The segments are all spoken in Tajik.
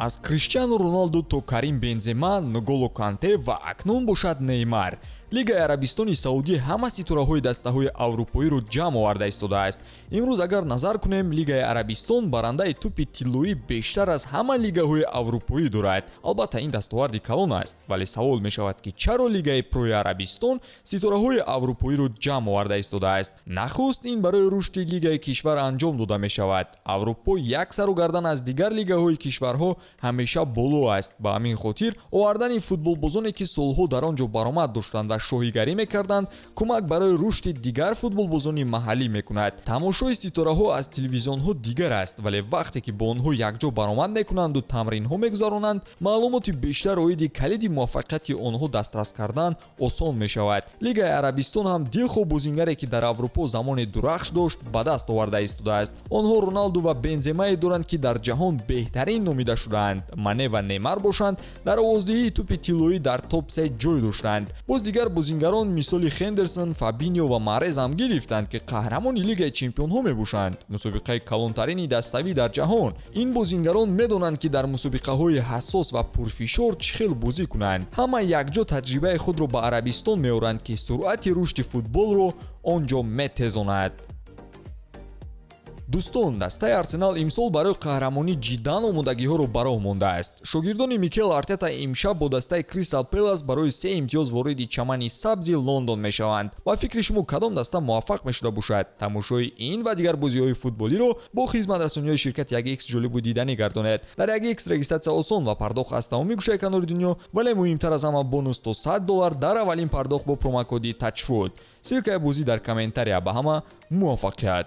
аз Криштиану Роналду то Карим Бензема, Нголо Канте ва акнун бошад Неймар. Лигаи Арабистони Саудӣ ҳама ситораҳои дастаҳои аврупоиро ҷамъ оварда истодаааст. Имрӯз агар назар кунем, Лигаи Арабистон барандаи тӯпи тиллоӣ бештар аз ҳама лигаҳои аврупоӣ дорад. Албатта ин дастоварди калон аст, вале савол мешавад ки чаро Лигаи Прои Арабистон ситораҳои аврупоиро ҷамъ оварда истодааст. Нахуст ин барои рушди лигаи кишвар анҷом дода мешавад. Аврупо як сару гардан аз дигар лигаҳои кишварҳо ҳамеша боло аст. Ба ҳамин хотир овардани футболбозоне ки солҳо дар он ҷо баромад доштанд ва шоҳигарӣ мекарданд, кӯмак барои рушди дигар футболбозони маҳаллӣ мекунад. Тамошои ситораҳо аз телевизионҳо дигар аст, вале вақте ки бо онҳо якҷо баромад мекунанду тамринҳо мегузаронанд, маълумоти бештар оиди калиди муваффақияти онҳо дастрас кардан осон мешавад. Лигаи Арабистон ҳам дилхоҳ бозингаре ки дар Аврупо замони дурахш дошт ба даст оварда истодааст. Онҳо Роналду ва Бенземае доранд ки дар ҷаҳон беҳтарин номида шудаанд. Мане ва Неймар бошанд, дар овоздиҳии тӯпи тиллоӣ дар топ 3 ҷой доштанд. Боз дигар бозингарон мисоли Хендерсон, Фабиньо ва Марез ҳам гирифтанд ки қаҳрамони Лигаи Чемпионҳо мебошанд, мусобиқаи калонтарини даставӣ дар ҷаҳон. Ин бозингарон медонанд ки дар мусобиқаҳои ҳассос ва пурфишор чӣ хел бозӣ кунанд. Ҳама якҷо таҷрибаи худро ба Арабистон меоранд ки суръати рушди футболро он ҷо метезонад. Дӯстон, дастаи Арсенал имсол барои қаҳрамонӣ ҷиддан омодагиҳоро ба роҳ мондааст. Шогирдони Микел Артета имшаб бо дастаи Кристал Пэлас барои 3 имтиёз вориди чамани сабзи Лондон мешаванд. Ба фикри шумо кадом даста муваффақ мешуда бошад? Тамошои ин ва дигар бозиҳои футболиро бо хизматрасониҳои ширкати 1x ҷолибу диданӣ гардонед. Дар 1x регистратсия осон ва пардохт аз тамоми гӯшаи канори дунё, вале муҳимтар аз ҳама бонус то $100 дар аввалин пардохт бо промокоди Touchfoot. Силкаи бозӣ дар комментария. Ба ҳама муваффақият.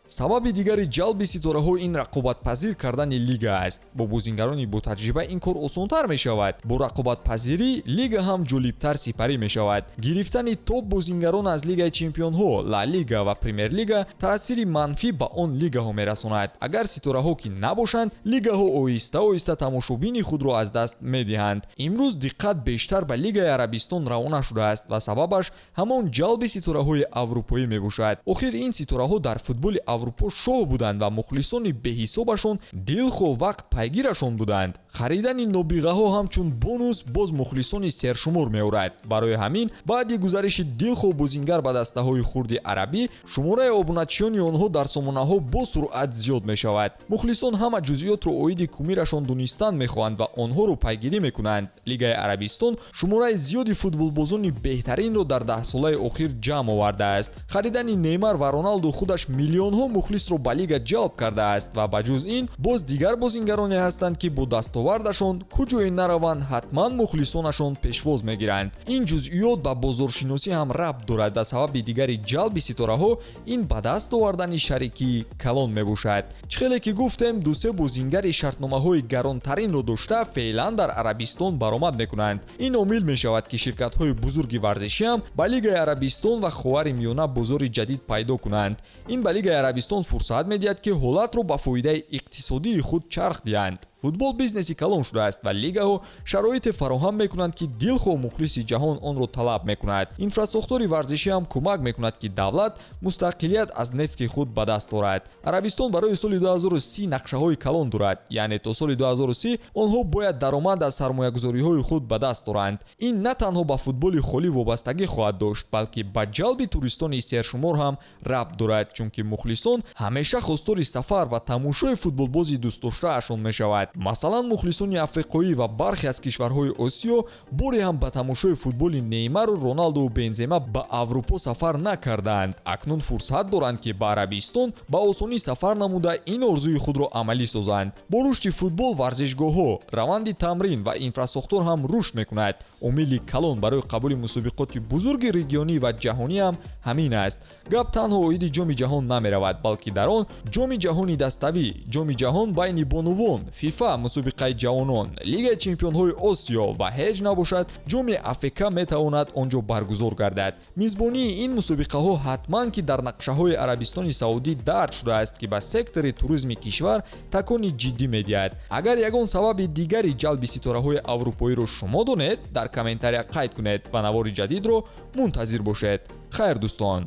Сабаби дигари ҷалби ситораҳо ин рақобатпазир кардани лига аст. Бо бозингарони бо таҷриба ин кор осонтар мешавад. Бо рақобатпазирӣ лига ҳам ҷолибтар сипарӣ мешавад. Гирифтани топ бозингарон аз Лигаи Чемпионҳо, Ла Лига ва Премер Лига таъсири манфӣ ба он лигаҳо мерасонад. Агар ситораҳо ки набошанд, лигаҳо оҳиста-оҳиста тамошобини худро аз даст медиҳанд. Имрӯз диққат бештар ба Лигаи Арабистон равона шудааст ва сабабаш ҳамон ҷалби ситораҳои аврупоӣ мебошад. Охир ин ситораҳо дар футболи Аврупо шоҳ буданд ва мухлисони беҳисобашон дилхоҳ вақт пайгирашон буданд. Харидани нобиғаҳо ҳамчун бонус боз мухлисони сершумор меорад. Барои ҳамин, баъди гузариши дилхоҳ бозингар ба дастаҳои хурди арабӣ, шумораи обуначиёни онҳо дар сомонаҳо бо суръат зиёд мешавад. Мухлисон ҳама ҷузъиётро оиди кумирашон донистан мехоҳанд ва онҳоро пайгирӣ мекунанд. Лигаи Арабистон шумораи зиёди футболбозони беҳтаринро дар 10 солаи охир ҷамъ овардааст. Харидани Неймар ва Роналду худаш миллионҳо мухлисро ба лига ҷалб кардааст ва ба ҷуз ин боз дигар бозингароне ҳастанд ки бо дастовардашон куҷое нараванд, ҳатман мухлисонашон пешвоз мегиранд. Ин ҷузъиёт ба бозоршиносӣ ҳам рабт дорад ва сабаби дигари ҷалби ситораҳо ин ба даст овардани шарикии калон мебошад. Чӣ хеле ки гуфтем, ду-се бозингари шартномаҳои гаронтаринро дошта феълан дар Арабистон баромад мекунанд. Ин омил мешавад ки ширкатҳои бузурги варзишӣ ҳам ба Лигаи Арабистон ва Ховари Миёна бозори ҷадид пайдо кунанд. Ин ба Лигаи Арабистон фурсат медиҳад ки ҳолатро ба фоидаи иқтисодии худ чарх диҳанд. Футбол бизнеси калон шудааст ва лигаҳо шароите фароҳам мекунанд ки дилхоҳ мухлиси ҷаҳон онро талаб мекунад. Инфраструктури варзишӣ ҳам кӯмак мекунад ки давлат мустақилият аз нефти худ ба даст орад. Арабистон барои соли 2030 нақшаҳои калон дорад, яъне то соли 2030 онҳо бояд даромад аз сармоягузориҳои худ ба даст оранд. Ин на танҳо ба футболи холӣ вобастагӣ хоҳад дошт, балки ба ҷалби туристони сершумор ҳам рабт дорад, чунки мухлисон ҳамеша хостори сафар ва тамошои футболбози дӯстдоштаашон мешавад. Масалан, мухлисони африқоӣ ва бархе аз кишварҳои Осиё боре ҳам ба тамошои футболи Неймару Роналду Бензема ба Аврупо сафар накардаанд. Акнун фурсат доранд ки ба Арабистон ба осонӣ сафар намуда ин орзуи худро амалӣ созанд. Бо рушди футбол варзишгоҳҳо, раванди тамрин ва инфраструктур ҳам рушд мекунад. Омили калон барои қабули мусобиқоти бузурги регионӣ ва ҷаҳонӣ ҳам ҳамин аст. Гап танҳо оиди ҷоми ҷаҳон намеравад, балки дар он ҷоми ҷаҳони даставӣ, ҷоми ҷаҳон байни бонувон, FIFA мусобиқаи ҷавонон, Лигаи Чемпионҳои Осиё ва ҳеҷ набошад ҷоми Африка метавонад он ҷо баргузор гардад. Мизбонии ин мусобиқаҳо ҳатман ки дар нақшаҳои Арабистони Саудӣ дард шудааст ки ба сектори туризми кишвар такони ҷиддӣ медиҳад. Агар ягон сабаби дигари ҷалби ситораҳои аврупоиро шумо донед, дар комментария қайд кунед ва навори ҷадидро мунтазир бошед. Хайр дӯстон.